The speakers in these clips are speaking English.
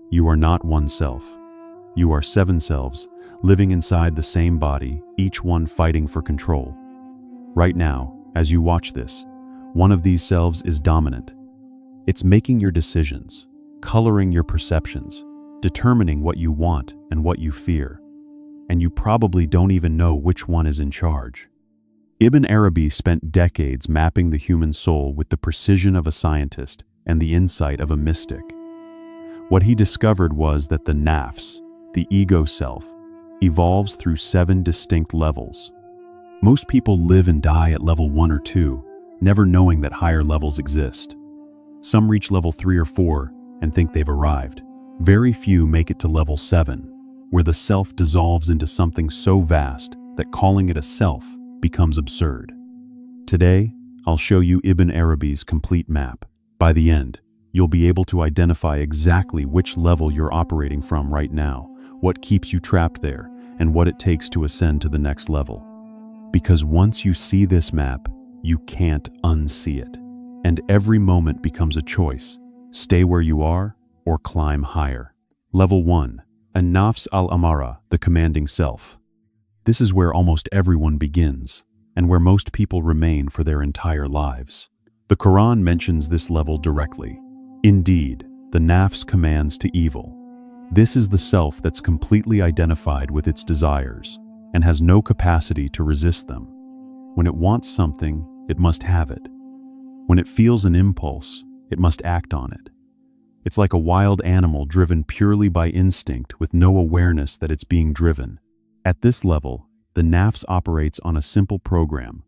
You are not one self. You are 7 selves, living inside the same body, each one fighting for control. Right now, as you watch this, one of these selves is dominant. It's making your decisions, coloring your perceptions, determining what you want and what you fear. And you probably don't even know which one is in charge. Ibn Arabi spent decades mapping the human soul with the precision of a scientist and the insight of a mystic. What he discovered was that the nafs, the ego self, evolves through 7 distinct levels. Most people live and die at level 1 or 2, never knowing that higher levels exist. Some reach level 3 or 4 and think they've arrived. Very few make it to level 7, where the self dissolves into something so vast that calling it a self becomes absurd. Today, I'll show you Ibn Arabi's complete map. By the end, you'll be able to identify exactly which level you're operating from right now, what keeps you trapped there, and what it takes to ascend to the next level. Because once you see this map, you can't unsee it. And every moment becomes a choice: stay where you are or climb higher. Level 1. An-Nafs al-Amara, the commanding self. This is where almost everyone begins, and where most people remain for their entire lives. The Quran mentions this level directly. Indeed, the nafs commands to evil. This is the self that's completely identified with its desires and has no capacity to resist them. When it wants something, it must have it. When it feels an impulse, it must act on it. It's like a wild animal driven purely by instinct with no awareness that it's being driven. At this level, the nafs operates on a simple program: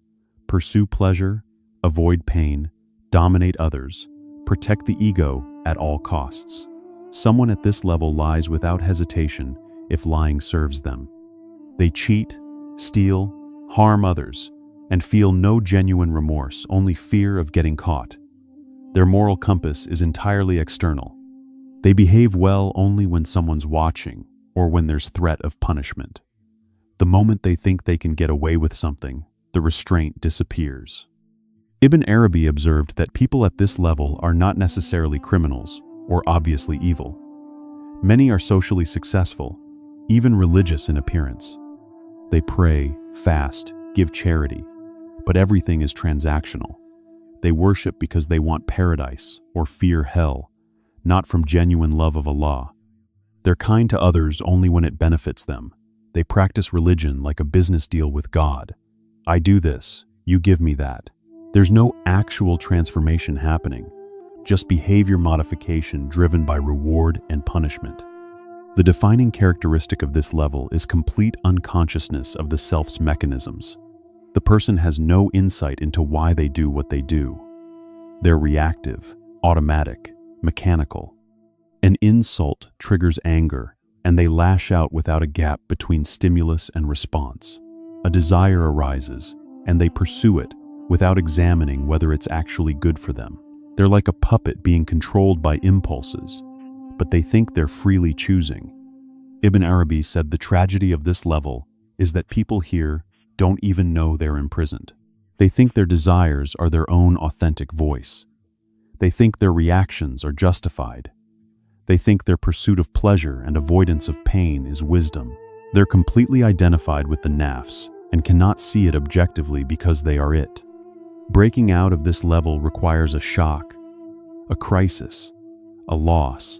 pursue pleasure, avoid pain, dominate others, protect the ego at all costs. Someone at this level lies without hesitation if lying serves them. They cheat, steal, harm others, and feel no genuine remorse, only fear of getting caught. Their moral compass is entirely external. They behave well only when someone's watching or when there's threat of punishment. The moment they think they can get away with something, the restraint disappears. Ibn Arabi observed that people at this level are not necessarily criminals or obviously evil. Many are socially successful, even religious in appearance. They pray, fast, give charity, but everything is transactional. They worship because they want paradise or fear hell, not from genuine love of Allah. They're kind to others only when it benefits them. They practice religion like a business deal with God. I do this, you give me that. There's no actual transformation happening, just behavior modification driven by reward and punishment. The defining characteristic of this level is complete unconsciousness of the self's mechanisms. The person has no insight into why they do what they do. They're reactive, automatic, mechanical. An insult triggers anger, and they lash out without a gap between stimulus and response. A desire arises, and they pursue it without examining whether it's actually good for them. They're like a puppet being controlled by impulses, but they think they're freely choosing. Ibn Arabi said the tragedy of this level is that people here don't even know they're imprisoned. They think their desires are their own authentic voice. They think their reactions are justified. They think their pursuit of pleasure and avoidance of pain is wisdom. They're completely identified with the nafs and cannot see it objectively because they are it. Breaking out of this level requires a shock, a crisis, a loss,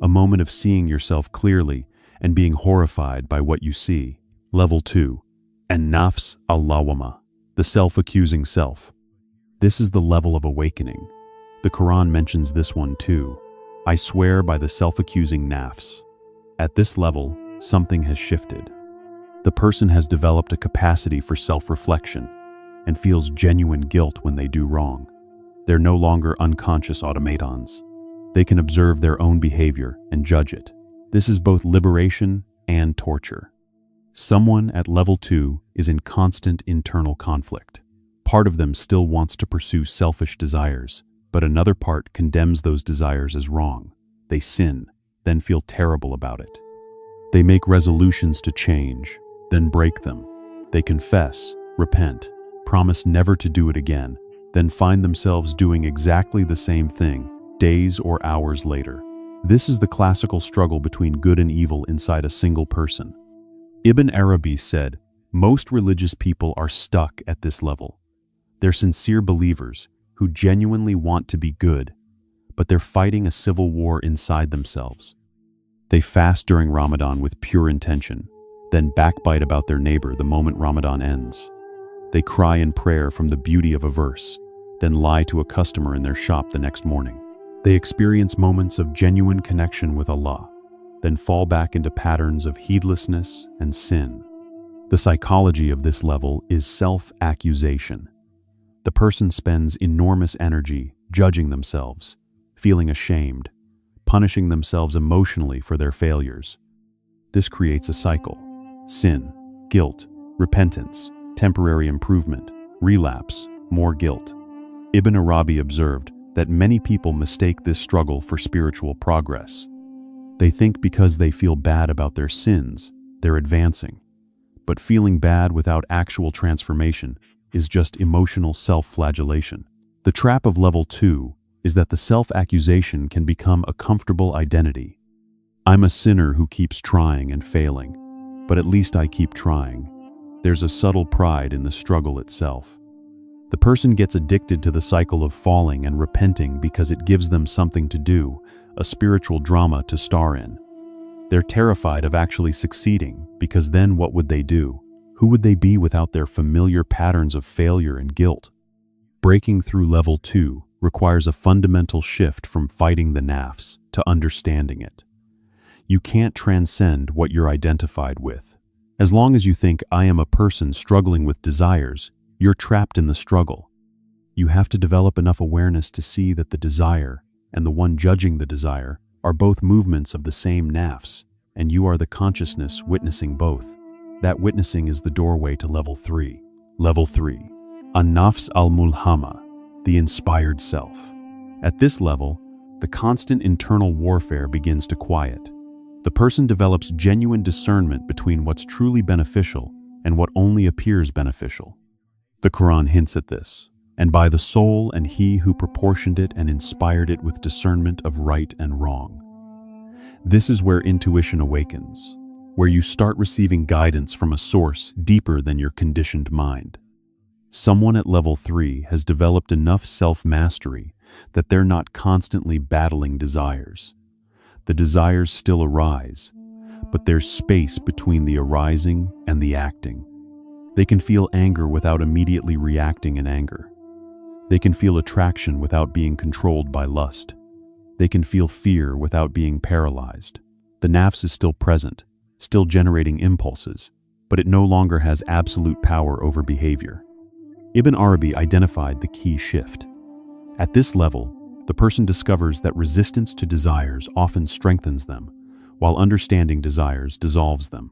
a moment of seeing yourself clearly and being horrified by what you see. Level 2. An-Nafs al-Lawwama, the self-accusing self. This is the level of awakening. The Quran mentions this one too. I swear by the self-accusing nafs. At this level, something has shifted. The person has developed a capacity for self-reflection and feels genuine guilt when they do wrong. They're no longer unconscious automatons. They can observe their own behavior and judge it. This is both liberation and torture. Someone at level 2 is in constant internal conflict. Part of them still wants to pursue selfish desires, but another part condemns those desires as wrong. They sin, then feel terrible about it. They make resolutions to change, then break them. They confess, repent, promise never to do it again, then find themselves doing exactly the same thing days or hours later. This is the classical struggle between good and evil inside a single person. Ibn Arabi said, "Most religious people are stuck at this level. They're sincere believers who genuinely want to be good, but they're fighting a civil war inside themselves. They fast during Ramadan with pure intention, then backbite about their neighbor the moment Ramadan ends. They cry in prayer from the beauty of a verse, then lie to a customer in their shop the next morning. They experience moments of genuine connection with Allah, then fall back into patterns of heedlessness and sin." The psychology of this level is self-accusation. The person spends enormous energy judging themselves, feeling ashamed, punishing themselves emotionally for their failures. This creates a cycle: sin, guilt, repentance, temporary improvement, relapse, more guilt. Ibn Arabi observed that many people mistake this struggle for spiritual progress. They think because they feel bad about their sins, they're advancing. But feeling bad without actual transformation is just emotional self-flagellation. The trap of level 2 is that the self-accusation can become a comfortable identity. I'm a sinner who keeps trying and failing, but at least I keep trying. There's a subtle pride in the struggle itself. The person gets addicted to the cycle of falling and repenting because it gives them something to do, a spiritual drama to star in. They're terrified of actually succeeding, because then what would they do? Who would they be without their familiar patterns of failure and guilt? Breaking through level 2 requires a fundamental shift from fighting the nafs to understanding it. You can't transcend what you're identified with. As long as you think, I am a person struggling with desires, you're trapped in the struggle. You have to develop enough awareness to see that the desire and the one judging the desire are both movements of the same nafs, and you are the consciousness witnessing both. That witnessing is the doorway to level 3. Level 3. An-nafs al-mulhama, the inspired self. At this level, the constant internal warfare begins to quiet. The person develops genuine discernment between what's truly beneficial and what only appears beneficial. The Quran hints at this, and by the soul and he who proportioned it and inspired it with discernment of right and wrong. This is where intuition awakens, where you start receiving guidance from a source deeper than your conditioned mind. Someone at level 3 has developed enough self-mastery that they're not constantly battling desires. The desires still arise, but there's space between the arising and the acting. They can feel anger without immediately reacting in anger. They can feel attraction without being controlled by lust. They can feel fear without being paralyzed. The nafs is still present, still generating impulses, but it no longer has absolute power over behavior. Ibn Arabi identified the key shift. At this level, the person discovers that resistance to desires often strengthens them, while understanding desires dissolves them.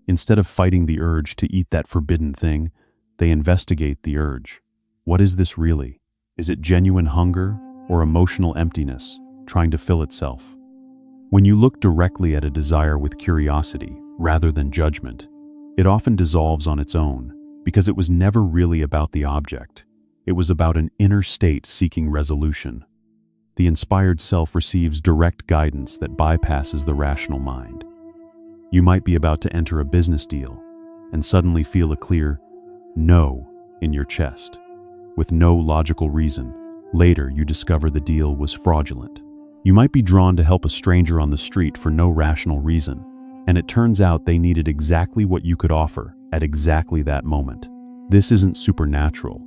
Instead of fighting the urge to eat that forbidden thing, they investigate the urge. What is this really? Is it genuine hunger or emotional emptiness trying to fill itself? When you look directly at a desire with curiosity rather than judgment, it often dissolves on its own because it was never really about the object. It was about an inner state seeking resolution. The inspired self receives direct guidance that bypasses the rational mind. You might be about to enter a business deal and suddenly feel a clear no in your chest. With no logical reason, later you discover the deal was fraudulent. You might be drawn to help a stranger on the street for no rational reason, and it turns out they needed exactly what you could offer at exactly that moment. This isn't supernatural.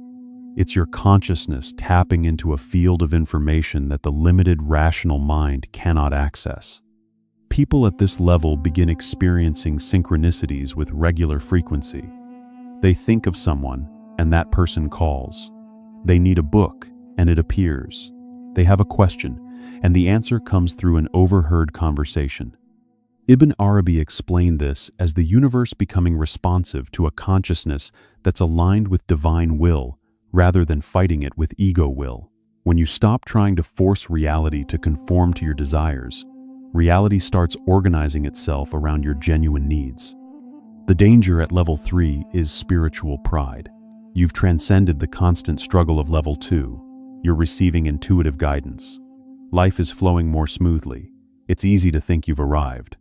It's your consciousness tapping into a field of information that the limited rational mind cannot access. People at this level begin experiencing synchronicities with regular frequency. They think of someone, and that person calls. They need a book, and it appears. They have a question, and the answer comes through an overheard conversation. Ibn Arabi explained this as the universe becoming responsive to a consciousness that's aligned with divine will, rather than fighting it with ego will. When you stop trying to force reality to conform to your desires, reality starts organizing itself around your genuine needs. The danger at level 3 is spiritual pride. You've transcended the constant struggle of level 2. You're receiving intuitive guidance. Life is flowing more smoothly, it's easy to think you've arrived.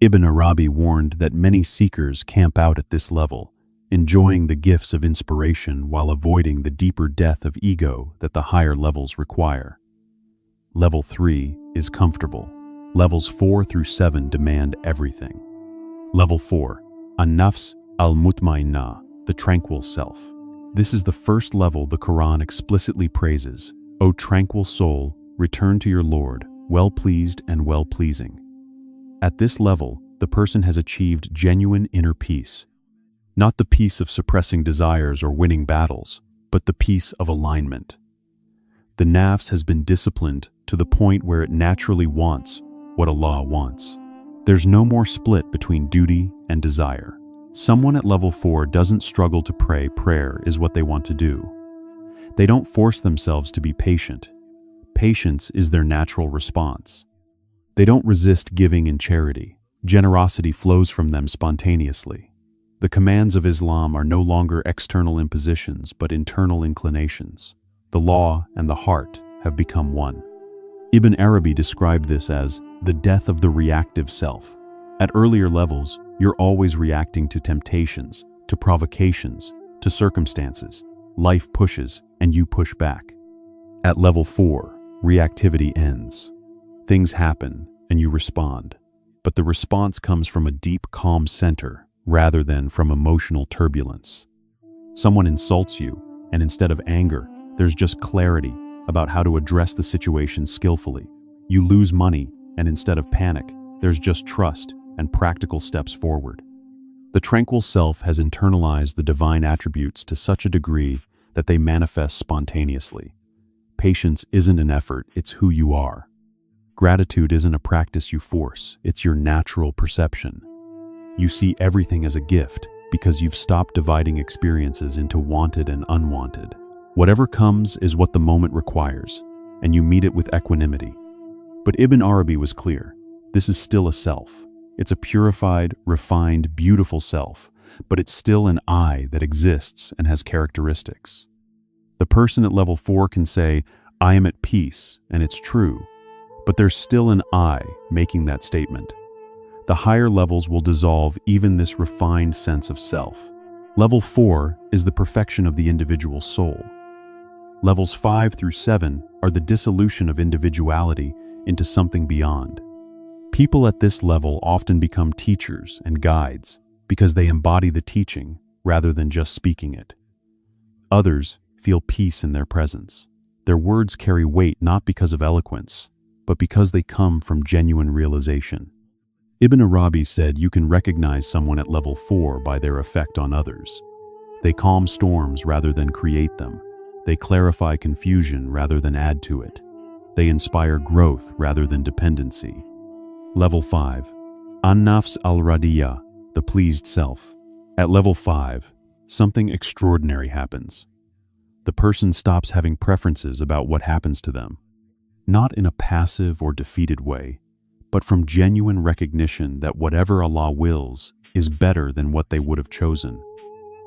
Ibn Arabi warned that many seekers camp out at this level, enjoying the gifts of inspiration while avoiding the deeper death of ego that the higher levels require. Level 3 is comfortable. Levels 4 through 7 demand everything. Level 4, An-Nafs al-Mutmainnah, the tranquil self. This is the first level the Quran explicitly praises. O tranquil soul, return to your Lord, well-pleased and well-pleasing. At this level, the person has achieved genuine inner peace. Not the peace of suppressing desires or winning battles, but the peace of alignment. The nafs has been disciplined to the point where it naturally wants what Allah wants. There's no more split between duty and desire. Someone at level 4 doesn't struggle to pray. Prayer is what they want to do. They don't force themselves to be patient. Patience is their natural response. They don't resist giving in charity. Generosity flows from them spontaneously. The commands of Islam are no longer external impositions but internal inclinations. The law and the heart have become one. Ibn Arabi described this as the death of the reactive self. At earlier levels, you're always reacting to temptations, to provocations, to circumstances. Life pushes and you push back. At level 4, reactivity ends. Things happen and you respond, but the response comes from a deep, calm center rather than from emotional turbulence. Someone insults you, and instead of anger, there's just clarity about how to address the situation skillfully. You lose money, and instead of panic, there's just trust and practical steps forward. The tranquil self has internalized the divine attributes to such a degree that they manifest spontaneously. Patience isn't an effort, it's who you are. Gratitude isn't a practice you force, it's your natural perception. You see everything as a gift because you've stopped dividing experiences into wanted and unwanted. Whatever comes is what the moment requires, and you meet it with equanimity. But Ibn Arabi was clear. This is still a self. It's a purified, refined, beautiful self, but it's still an I that exists and has characteristics. The person at level 4 can say, I am at peace, and it's true, but there's still an I making that statement. The higher levels will dissolve even this refined sense of self. Level 4 is the perfection of the individual soul. Levels 5 through 7 are the dissolution of individuality into something beyond. People at this level often become teachers and guides because they embody the teaching rather than just speaking it. Others feel peace in their presence. Their words carry weight not because of eloquence, but because they come from genuine realization. Ibn Arabi said you can recognize someone at level 4 by their effect on others. They calm storms rather than create them. They clarify confusion rather than add to it. They inspire growth rather than dependency. Level 5. An-Nafs al-Radiyah, the pleased self. At level 5, something extraordinary happens. The person stops having preferences about what happens to them, not in a passive or defeated way, but from genuine recognition that whatever Allah wills is better than what they would have chosen.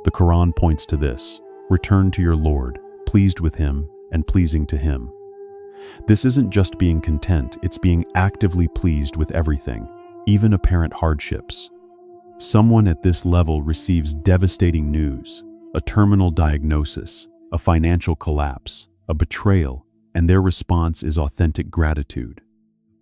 The Quran points to this: return to your Lord, pleased with Him and pleasing to Him. This isn't just being content, it's being actively pleased with everything, even apparent hardships. Someone at this level receives devastating news, a terminal diagnosis, a financial collapse, a betrayal, and their response is authentic gratitude.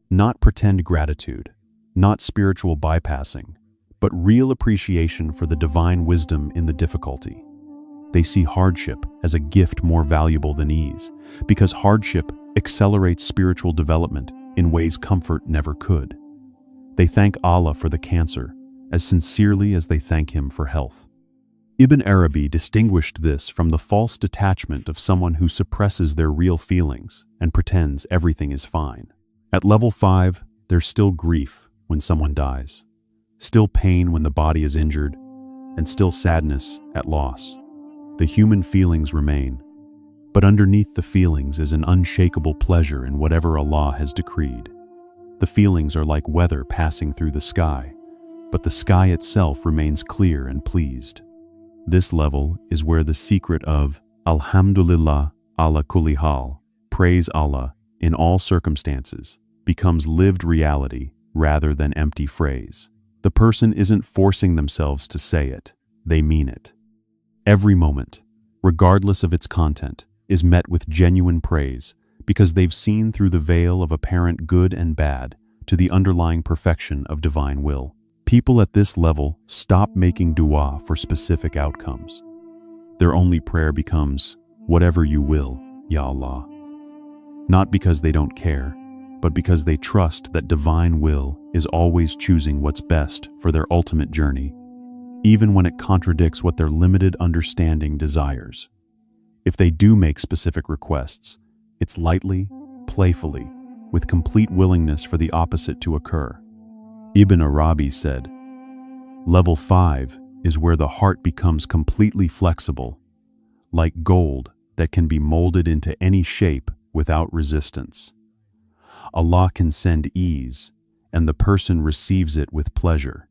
Not pretend gratitude, not spiritual bypassing, but real appreciation for the divine wisdom in the difficulty. They see hardship as a gift more valuable than ease, because hardship accelerates spiritual development in ways comfort never could. They thank Allah for the cancer as sincerely as they thank Him for health. Ibn Arabi distinguished this from the false detachment of someone who suppresses their real feelings and pretends everything is fine. At level 5, there's still grief when someone dies, still pain when the body is injured, and still sadness at loss. The human feelings remain, but underneath the feelings is an unshakable pleasure in whatever Allah has decreed. The feelings are like weather passing through the sky, but the sky itself remains clear and pleased. This level is where the secret of Alhamdulillah ala kulli hal, praise Allah in all circumstances, becomes lived reality rather than empty phrase. The person isn't forcing themselves to say it, they mean it. Every moment, regardless of its content, is met with genuine praise because they've seen through the veil of apparent good and bad to the underlying perfection of divine will. People at this level stop making dua for specific outcomes. Their only prayer becomes, "Whatever you will, Ya Allah." Not because they don't care, but because they trust that divine will is always choosing what's best for their ultimate journey, even when it contradicts what their limited understanding desires. If they do make specific requests, it's lightly, playfully, with complete willingness for the opposite to occur. Ibn Arabi said, "Level 5 is where the heart becomes completely flexible, like gold that can be molded into any shape without resistance. Allah can send ease, and the person receives it with pleasure.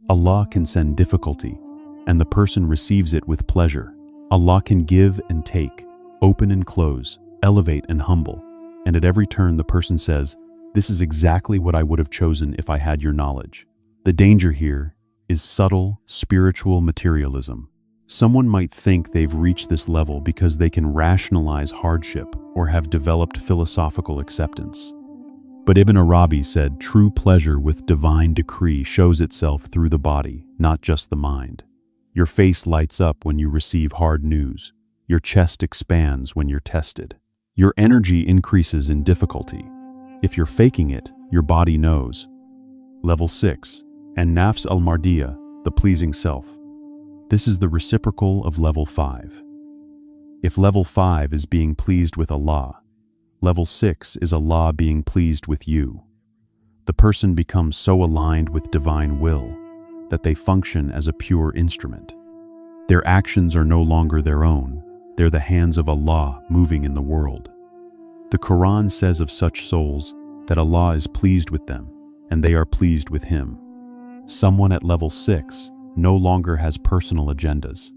Allah can send difficulty, and the person receives it with pleasure. Allah can give and take, open and close, elevate and humble, and at every turn the person says, 'This is exactly what I would have chosen if I had your knowledge.'" The danger here is subtle, spiritual materialism. Someone might think they've reached this level because they can rationalize hardship or have developed philosophical acceptance. But Ibn Arabi said true pleasure with divine decree shows itself through the body, not just the mind. Your face lights up when you receive hard news. Your chest expands when you're tested. Your energy increases in difficulty. If you're faking it, your body knows. Level 6, and nafs al-mardiya, the pleasing self. This is the reciprocal of level 5. If level 5 is being pleased with Allah, level 6 is Allah being pleased with you. The person becomes so aligned with divine will that they function as a pure instrument. Their actions are no longer their own, they're the hands of Allah moving in the world. The Quran says of such souls that Allah is pleased with them and they are pleased with Him. Someone at level 6 no longer has personal agendas.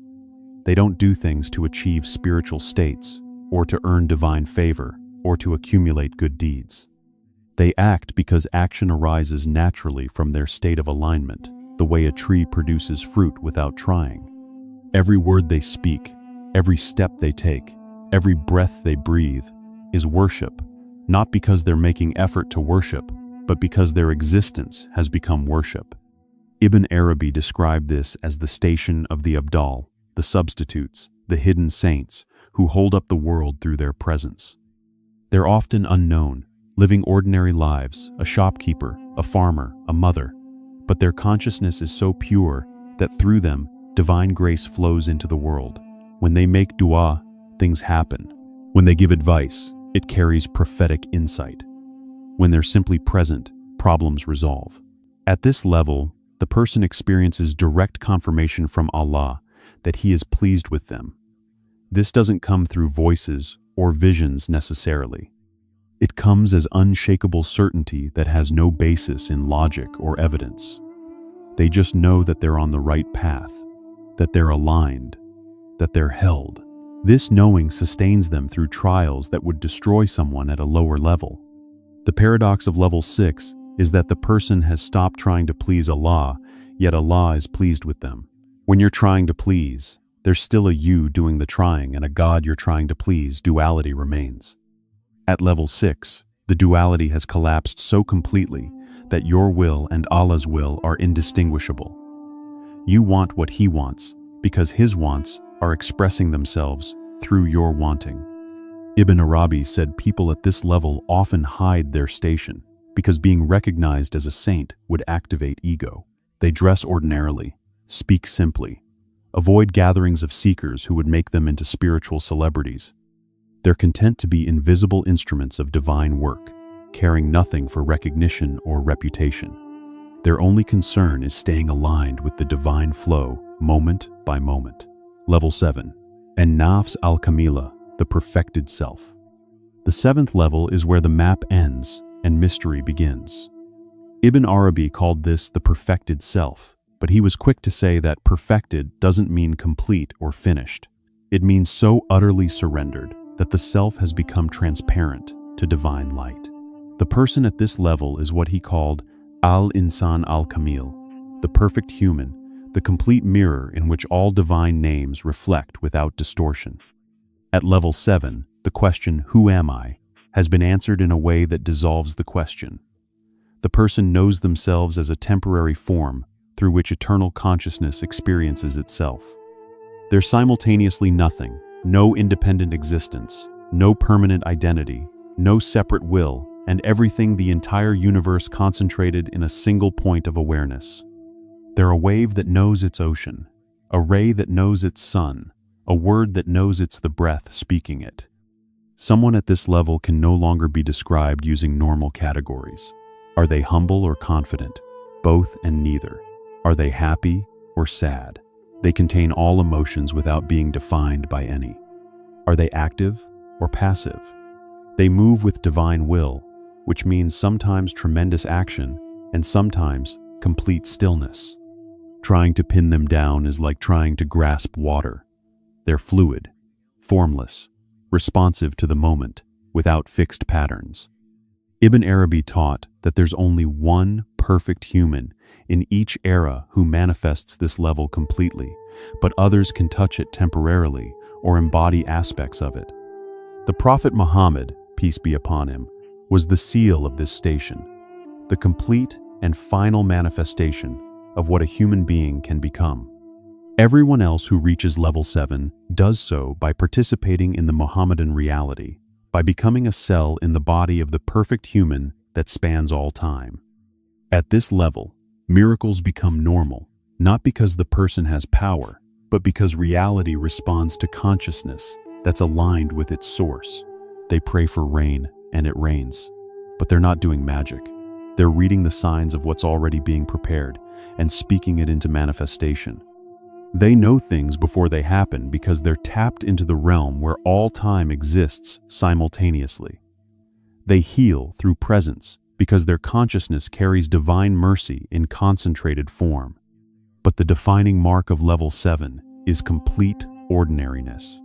They don't do things to achieve spiritual states, or to earn divine favor, or to accumulate good deeds. They act because action arises naturally from their state of alignment, the way a tree produces fruit without trying. Every word they speak, every step they take, every breath they breathe, is worship, not because they're making effort to worship, but because their existence has become worship. Ibn Arabi described this as the station of the Abdal, the substitutes, the hidden saints, who hold up the world through their presence. They're often unknown, living ordinary lives, a shopkeeper, a farmer, a mother, but their consciousness is so pure that through them, divine grace flows into the world. When they make dua, things happen. When they give advice, it carries prophetic insight. When they're simply present, problems resolve. At this level, the person experiences direct confirmation from Allah that He is pleased with them. This doesn't come through voices or visions necessarily. It comes as unshakable certainty that has no basis in logic or evidence. They just know that they're on the right path, that they're aligned, that they're held. This knowing sustains them through trials that would destroy someone at a lower level. The paradox of level 6 is that the person has stopped trying to please Allah, yet Allah is pleased with them. When you're trying to please, there's still a you doing the trying and a God you're trying to please. Duality remains. At level 6, the duality has collapsed so completely that your will and Allah's will are indistinguishable. You want what He wants because His wants are expressing themselves through your wanting. Ibn Arabi said people at this level often hide their station because being recognized as a saint would activate ego. They dress ordinarily, speak simply, avoid gatherings of seekers who would make them into spiritual celebrities. They're content to be invisible instruments of divine work, caring nothing for recognition or reputation. Their only concern is staying aligned with the divine flow, moment by moment. Level 7, and nafs al-kamila, the perfected self. The 7th level is where the map ends and mystery begins. Ibn Arabi called this the perfected self, but he was quick to say that perfected doesn't mean complete or finished. It means so utterly surrendered that the self has become transparent to divine light. The person at this level is what he called al-insan al-kamil, the perfect human, the complete mirror in which all divine names reflect without distortion. At level 7, the question, "Who am I?" has been answered in a way that dissolves the question. The person knows themselves as a temporary form through which eternal consciousness experiences itself. They're simultaneously nothing, no independent existence, no permanent identity, no separate will, and everything the entire universe concentrated in a single point of awareness. They're a wave that knows its ocean, a ray that knows its sun, a word that knows it's the breath speaking it. Someone at this level can no longer be described using normal categories. Are they humble or confident? Both and neither. Are they happy or sad? They contain all emotions without being defined by any. Are they active or passive? They move with divine will, which means sometimes tremendous action and sometimes complete stillness. Trying to pin them down is like trying to grasp water. They're fluid, formless, responsive to the moment, without fixed patterns. Ibn Arabi taught that there's only one perfect human in each era who manifests this level completely, but others can touch it temporarily or embody aspects of it. The Prophet Muhammad, peace be upon him, was the seal of this station, the complete and final manifestation of what a human being can become. Everyone else who reaches level 7 does so by participating in the Mohammedan reality, by becoming a cell in the body of the perfect human that spans all time. At this level, miracles become normal, not because the person has power, but because reality responds to consciousness that's aligned with its source. They pray for rain, and it rains. But they're not doing magic. They're reading the signs of what's already being prepared and speaking it into manifestation. They know things before they happen because they're tapped into the realm where all time exists simultaneously. They heal through presence because their consciousness carries divine mercy in concentrated form. But the defining mark of level 7 is complete ordinariness.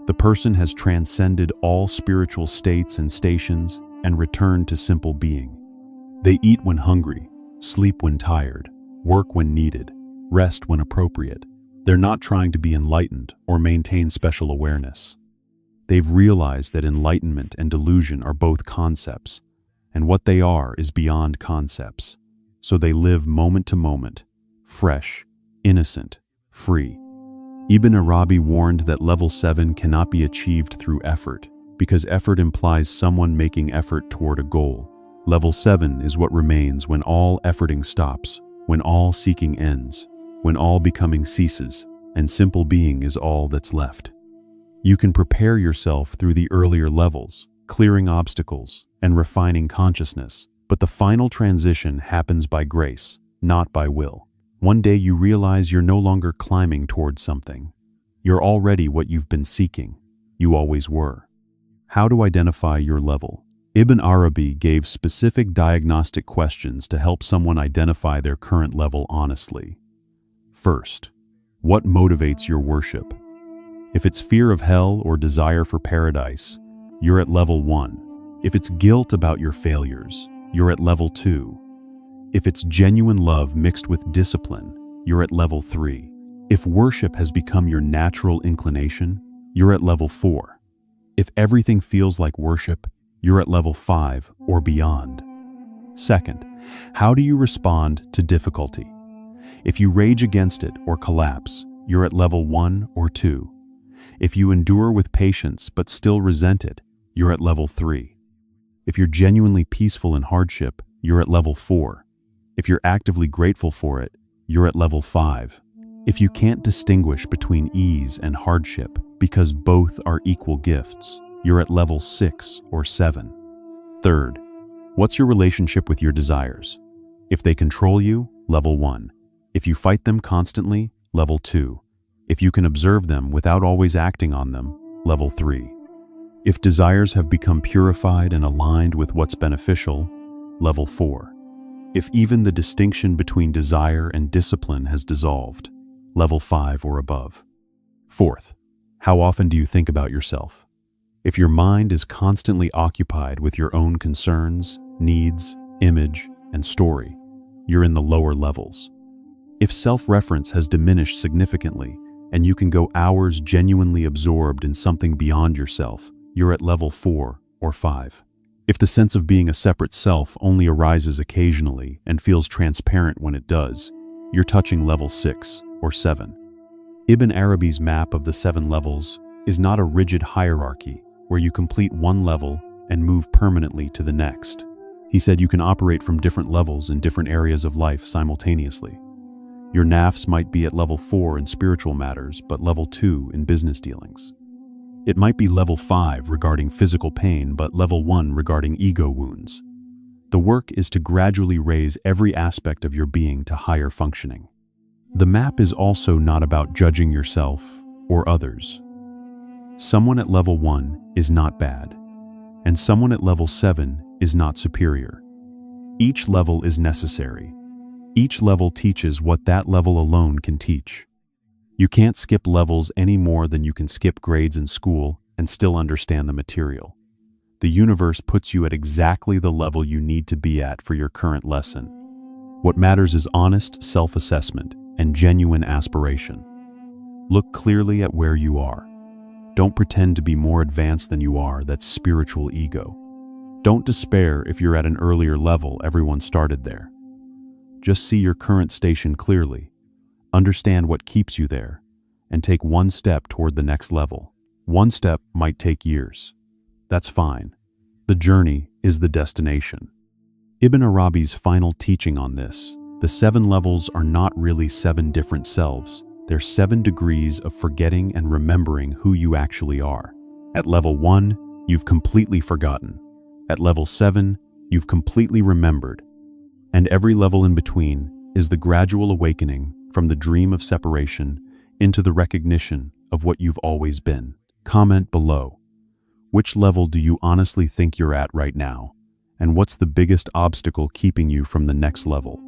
The person has transcended all spiritual states and stations and returned to simple being. They eat when hungry, sleep when tired, work when needed, rest when appropriate. They're not trying to be enlightened or maintain special awareness. They've realized that enlightenment and delusion are both concepts, and what they are is beyond concepts. So they live moment to moment, fresh, innocent, free. Ibn Arabi warned that level 7 cannot be achieved through effort, because effort implies someone making effort toward a goal. Level 7 is what remains when all efforting stops, when all seeking ends, when all becoming ceases, and simple being is all that's left. You can prepare yourself through the earlier levels, clearing obstacles and refining consciousness, but the final transition happens by grace, not by will. One day you realize you're no longer climbing towards something. You're already what you've been seeking. You always were. How to identify your level? Ibn Arabi gave specific diagnostic questions to help someone identify their current level honestly. First, what motivates your worship? If it's fear of hell or desire for paradise, you're at level 1. If it's guilt about your failures, you're at level 2. If it's genuine love mixed with discipline, you're at level 3. If worship has become your natural inclination, you're at level 4. If everything feels like worship, you're at level 5 or beyond. Second, how do you respond to difficulty? If you rage against it or collapse, you're at level 1 or 2. If you endure with patience but still resent it, you're at level 3. If you're genuinely peaceful in hardship, you're at level 4. If you're actively grateful for it, you're at level 5. If you can't distinguish between ease and hardship because both are equal gifts, you're at level 6 or 7. Third, what's your relationship with your desires? If they control you, level 1. If you fight them constantly, level 2. If you can observe them without always acting on them, level 3. If desires have become purified and aligned with what's beneficial, level 4. If even the distinction between desire and discipline has dissolved, level 5 or above. Fourth, how often do you think about yourself? If your mind is constantly occupied with your own concerns, needs, image, and story, you're in the lower levels. If self-reference has diminished significantly, and you can go hours genuinely absorbed in something beyond yourself, you're at level 4 or 5. If the sense of being a separate self only arises occasionally and feels transparent when it does, you're touching level 6 or 7. Ibn Arabi's map of the 7 levels is not a rigid hierarchy where you complete one level and move permanently to the next. He said you can operate from different levels in different areas of life simultaneously. Your nafs might be at level 4 in spiritual matters, but level 2 in business dealings. It might be level 5 regarding physical pain, but level 1 regarding ego wounds. The work is to gradually raise every aspect of your being to higher functioning. The map is also not about judging yourself or others. Someone at level 1 is not bad, and someone at level 7 is not superior. Each level is necessary. Each level teaches what that level alone can teach. You can't skip levels any more than you can skip grades in school and still understand the material. The universe puts you at exactly the level you need to be at for your current lesson. What matters is honest self-assessment and genuine aspiration. Look clearly at where you are. Don't pretend to be more advanced than you are. That's spiritual ego. Don't despair if you're at an earlier level. Everyone started there. Just see your current station clearly, understand what keeps you there, and take one step toward the next level. One step might take years. That's fine. The journey is the destination. Ibn Arabi's final teaching on this: the 7 levels are not really 7 different selves. They're 7 degrees of forgetting and remembering who you actually are. At level 1, you've completely forgotten. At level 7, you've completely remembered. And every level in between is the gradual awakening from the dream of separation into the recognition of what you've always been. Comment below. Which level do you honestly think you're at right now? And what's the biggest obstacle keeping you from the next level?